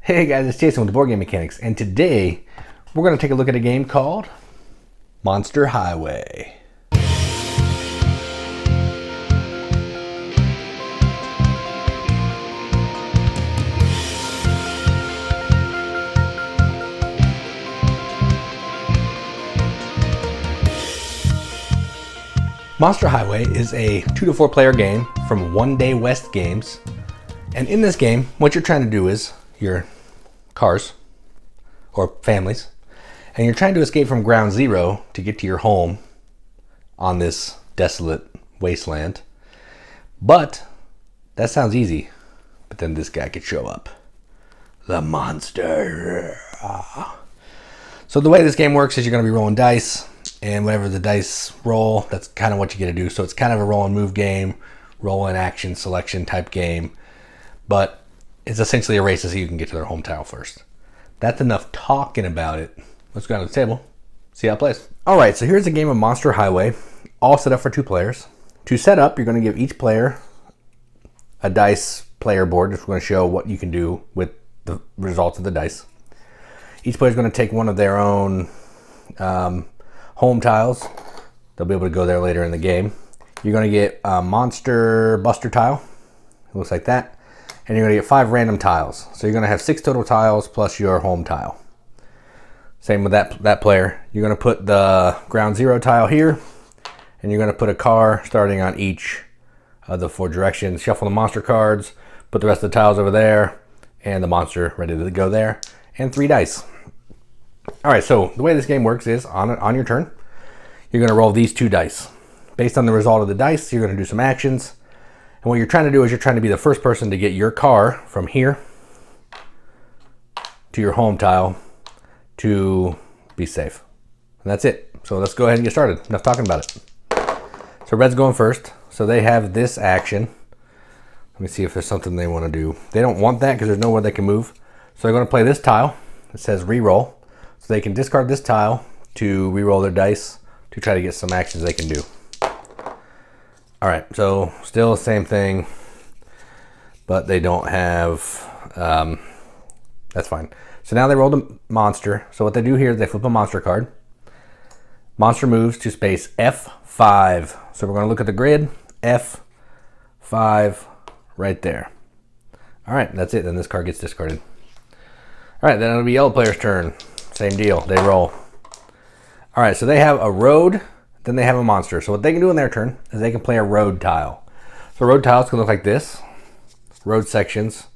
Hey guys, it's Jason with the Boardgame Mechanics, and today we're going to take a look at a game called Monster Highway. Monster Highway is a 2 to 4 player game from One Day West Games, and in this game, what you're trying to do is your cars or families, and you're trying to escape from ground zero to get to your home on this desolate wasteland. But that sounds easy, but then this guy could show up, the monster. So the way this game works is you're going to be rolling dice, and whenever the dice roll, that's kind of what you get to do. So it's kind of a roll and move game, roll and action selection type game, but it's essentially a race to see who can get to their home tile first. That's enough talking about it. Let's go down to the table, see how it plays. All right, so here's a game of Monster Highway, all set up for 2 players. To set up, you're going to give each player a dice player board, which is going to show what you can do with the results of the dice. Each player is going to take one of their own home tiles. They'll be able to go there later in the game. You're going to get a monster buster tile. It looks like that. And you're going to get 5 random tiles. So you're going to have 6 total tiles plus your home tile. Same with that player. You're going to put the ground zero tile here, and you're going to put a car starting on each of the 4 directions. Shuffle the monster cards, put the rest of the tiles over there, and the monster ready to go there, and 3 dice. All right, so the way this game works is on your turn, you're going to roll these 2 dice. Based on the result of the dice, you're going to do some actions. And what you're trying to do is you're trying to be the first person to get your car from here to your home tile to be safe. And that's it. So let's go ahead and get started. Enough talking about it. So red's going first. So they have this action. Let me see if there's something they want to do. They don't want that because there's nowhere they can move. So they're going to play this tile. It says re-roll. So they can discard this tile to re-roll their dice to try to get some actions they can do. All right, so still the same thing, but they don't have, that's fine. So now they rolled a monster. So what they do here is they flip a monster card. Monster moves to space F5. So we're gonna look at the grid, F5 right there. All right, that's it, then this card gets discarded. All right, then it'll be yellow player's turn. Same deal, they roll. All right, so they have a road, then they have a monster. So what they can do in their turn is they can play a road tile. So road tiles can look like this, road sections,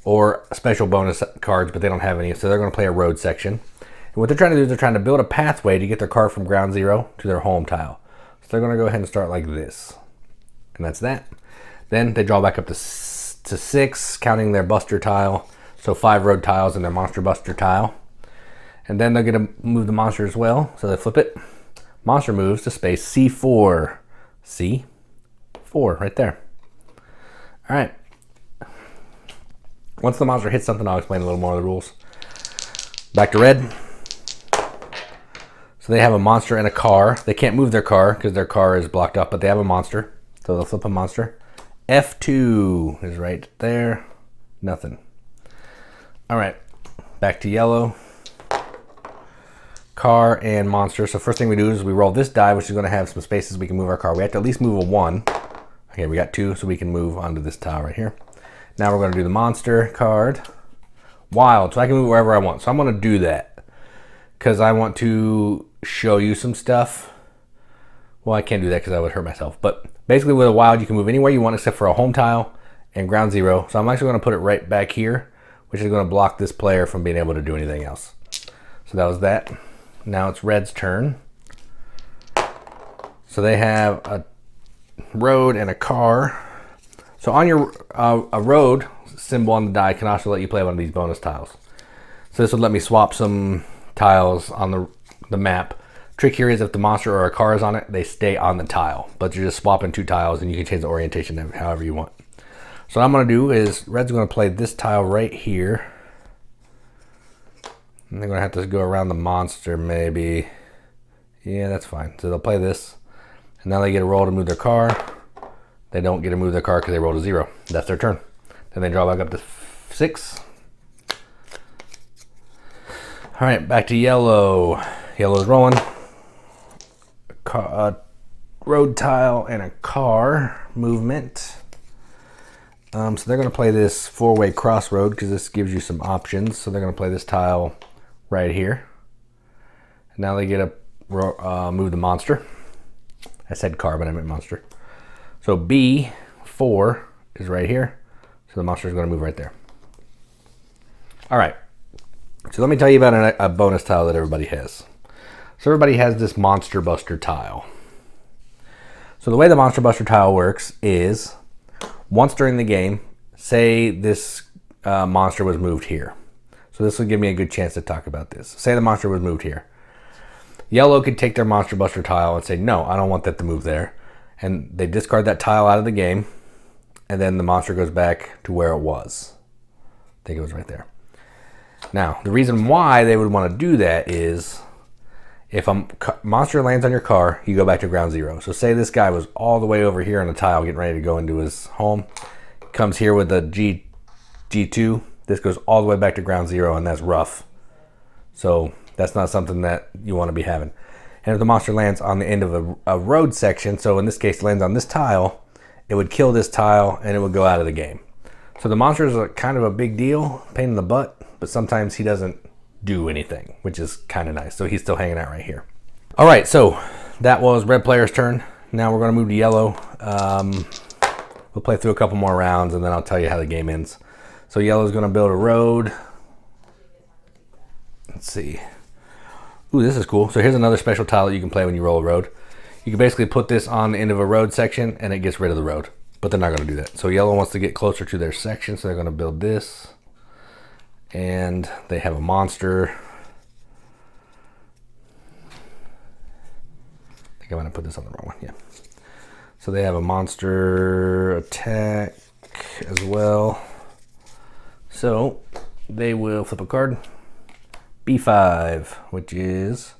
or special bonus cards, but they don't have any. So they're going to play a road section. And what they're trying to do is they're trying to build a pathway to get their car from ground zero to their home tile. So they're going to go ahead and start like this. And that's that. Then they draw back up to 6, counting their buster tile. So 5 road tiles and their monster buster tile. And then they're going to move the monster as well. So they flip it. Monster moves to space C4. C4 right there. All right. Once the monster hits something, I'll explain a little more of the rules. Back to red. So they have a monster and a car. They can't move their car because their car is blocked up, but they have a monster. So they'll flip a monster. F2 is right there. Nothing. All right. Back to yellow. Car and monster. So first thing we do is we roll this die, which is going to have some spaces we can move our car. We have to at least move a 1. Okay, we got 2, so we can move onto this tile right here. Now we're going to do the monster card. Wild, so I can move wherever I want. So I'm going to do that because I want to show you some stuff. Well, I can't do that because I would hurt myself. But basically with a wild, you can move anywhere you want except for a home tile and ground zero. So I'm actually going to put it right back here, which is going to block this player from being able to do anything else. So that was that. Now it's red's turn. So they have a road and a car. So on your a road symbol on the die can also let you play one of these bonus tiles. So this would let me swap some tiles on the map. Trick here is if the monster or a car is on it, they stay on the tile. But you're just swapping 2 tiles and you can change the orientation however you want. So what I'm going to do is red's going to play this tile right here. And they're going to have to go around the monster maybe. Yeah, that's fine. So they'll play this. And now they get a roll to move their car. They don't get to move their car because they rolled a 0. That's their turn. Then they draw back up to 6. All right, back to yellow. Yellow's rolling. A road tile and a car movement. So they're going to play this four-way crossroad because this gives you some options. So they're going to play this tile right here. And now they get to move the monster. I said car, but I meant monster. So B4 is right here. So the monster is going to move right there. All right. So let me tell you about a bonus tile that everybody has. So everybody has this Monster Buster tile. So the way the Monster Buster tile works is once during the game, say this monster was moved here. So this will give me a good chance to talk about this. Say the monster was moved here. Yellow could take their Monster Buster tile and say, no, I don't want that to move there. And they discard that tile out of the game. And then the monster goes back to where it was. I think it was right there. Now, the reason why they would want to do that is if a monster lands on your car, you go back to ground zero. So say this guy was all the way over here on the tile getting ready to go into his home. Comes here with a G2. This goes all the way back to ground zero, and that's rough. So that's not something that you want to be having. And if the monster lands on the end of a road section, so in this case lands on this tile, it would kill this tile and it would go out of the game. So the monster is kind of a big deal, pain in the butt, but sometimes he doesn't do anything, which is kind of nice. So he's still hanging out right here. All right, so that was red player's turn. Now we're going to move to yellow. We'll play through a couple more rounds and then I'll tell you how the game ends. So yellow's going to build a road. Let's see. Ooh, this is cool. So here's another special tile that you can play when you roll a road. You can basically put this on the end of a road section and it gets rid of the road, but they're not going to do that. So yellow wants to get closer to their section, so they're going to build this. And they have a monster. I think I'm going to put this on the wrong one. Yeah. So they have a monster attack as well. So they will flip a card. B5, which is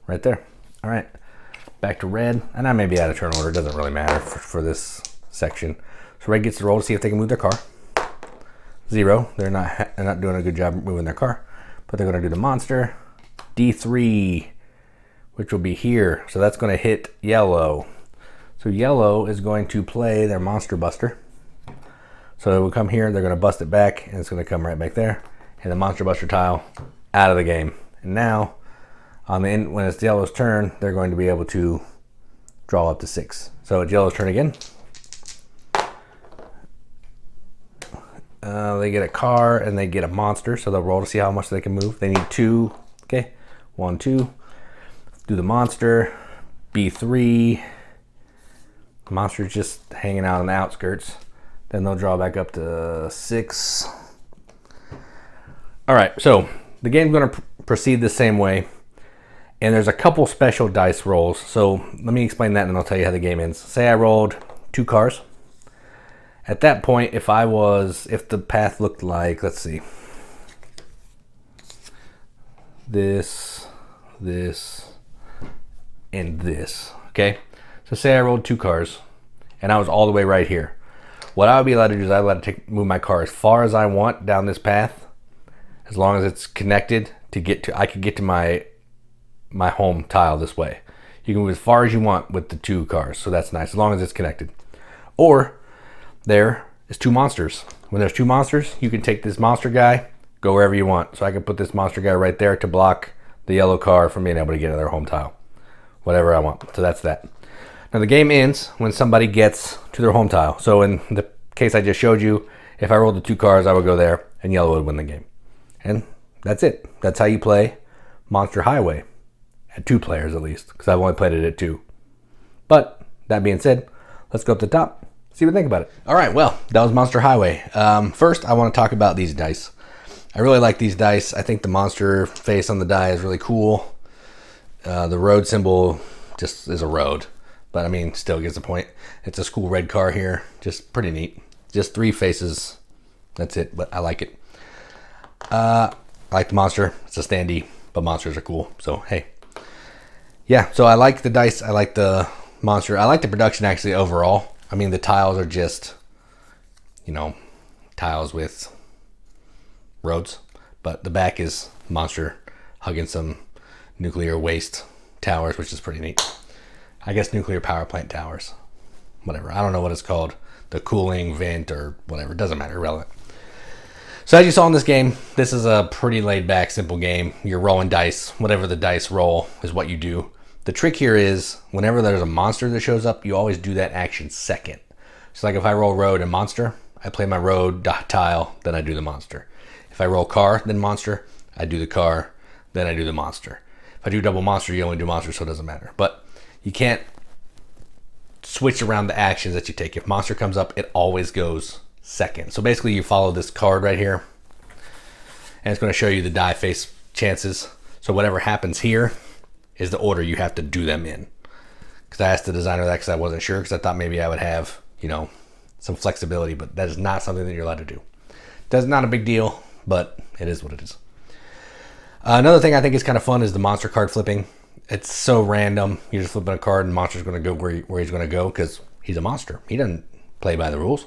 right there. All right. Back to red. And I may be out of turn order. It doesn't really matter for this section. So red gets to roll to see if they can move their car. 0. They're not doing a good job moving their car, but they're going to do the monster. D3, which will be here. So that's going to hit yellow. So yellow is going to play their Monster Buster. So it will come here. They're going to bust it back, and it's going to come right back there. And the Monster Buster tile out of the game. And now, on the end, when it's yellow's turn, they're going to be able to draw up to 6. So it's yellow's turn again. They get a car and they get a monster, so they'll roll to see how much they can move. They need 2. Okay, 1, 2. Do the monster. B3. The monster's just hanging out on the outskirts. Then they'll draw back up to 6. All right, so the game's going to proceed the same way. And there's a couple special dice rolls. So let me explain that and then I'll tell you how the game ends. Say I rolled 2 cars. At that point, if the path looked like, let's see, this, and this, okay? So say I rolled 2 cars, and I was all the way right here. What I would be allowed to do is I'd be allowed to move my car as far as I want down this path, as long as it's connected I could get to my home tile this way. You can move as far as you want with the 2 cars, so that's nice, as long as it's connected. Or there is 2 monsters. When there's 2 monsters, you can take this monster guy, go wherever you want. So I can put this monster guy right there to block the yellow car from being able to get to their home tile. Whatever I want. So that's that. Now the game ends when somebody gets to their home tile. So in the case I just showed you, if I rolled the 2 cars, I would go there and yellow would win the game. And that's it. That's how you play Monster Highway. At 2 players at least, because I've only played it at 2. But that being said, let's go up to the top. See what you think about it. All right, well, that was Monster Highway. First, I want to talk about these dice. I really like these dice. I think the monster face on the die is really cool. The road symbol just is a road, but I mean, still gets the point. It's a cool red car here. Just pretty neat. Just 3 faces. That's it, but I like it. I like the monster. It's a standee, but monsters are cool, so hey. Yeah, so I like the dice. I like the monster. I like the production actually overall. I mean, the tiles are just, tiles with roads, but the back is Monster hugging some nuclear waste towers, which is pretty neat. I guess nuclear power plant towers. Whatever. I don't know what it's called. The cooling vent or whatever. It doesn't matter. Irrelevant. So as you saw in this game, this is a pretty laid back, simple game. You're rolling dice. Whatever the dice roll is what you do. The trick here is whenever there's a monster that shows up, you always do that action second. So like if I roll road and monster, I play my road tile, then I do the monster. If I roll car, then monster, I do the car, then I do the monster. If I do double monster, you only do monster, so it doesn't matter. But you can't switch around the actions that you take. If monster comes up, it always goes second. So basically you follow this card right here, and it's going to show you the die face chances. So whatever happens here is the order you have to do them in. Because I asked the designer that because I wasn't sure, because I thought maybe I would have, you know, some flexibility, but that is not something that you're allowed to do. That's not a big deal, but it is what it is. Another thing I think is kind of fun is the monster card flipping. It's so random. You're just flipping a card and monster's going to go where he's going to go because he's a monster. He doesn't play by the rules.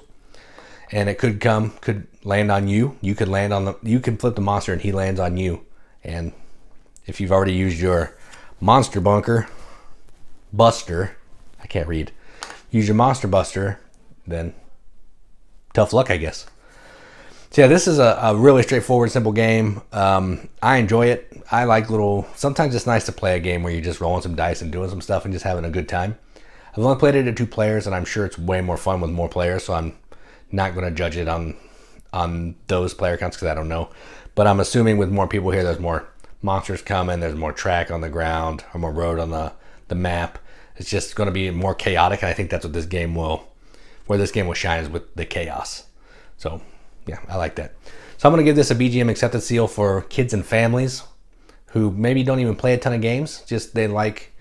And it could land on you. You could land on you can flip the monster and he lands on you. And if you've already used your monster buster, I can't read. Use your monster buster, then tough luck, I guess. So yeah, this is a really straightforward, simple game. I enjoy it. I like sometimes it's nice to play a game where you're just rolling some dice and doing some stuff and just having a good time. I've only played it at 2 players, and I'm sure it's way more fun with more players, so I'm not going to judge it on those player counts because I don't know. But I'm assuming with more people here, there's more monsters coming, there's more track on the ground, or more road on the map. It's just going to be more chaotic, and I think that's what this game will shine, is with the chaos. So yeah, I like that. So I'm going to give this a BGM accepted seal for kids and families who maybe don't even play a ton of games. Just they like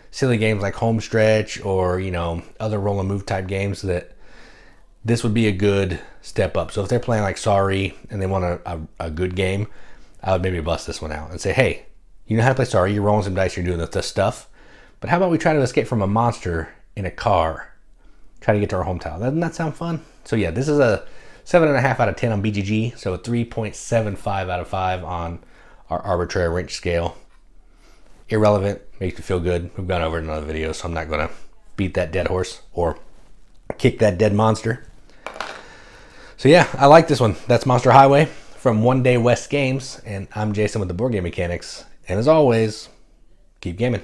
silly games like Home Stretch or, you know, other roll and move type games. That this would be a good step up. So if they're playing like Sorry and they want a good game, I would maybe bust this one out and say, hey, you know how to play Sorry. You're rolling some dice. You're doing the stuff. But how about we try to escape from a monster in a car? Try to get to our hometown. Doesn't that sound fun? So yeah, this is a 7.5 out of 10 on BGG, so a 3.75 out of 5 on our arbitrary wrench scale. Irrelevant, makes me feel good. We've gone over it in another video, so I'm not going to beat that dead horse or kick that dead monster. So yeah, I like this one. That's Monster Highway from One Day West Games, and I'm Jason with the Board Game Mechanics. And as always, keep gaming.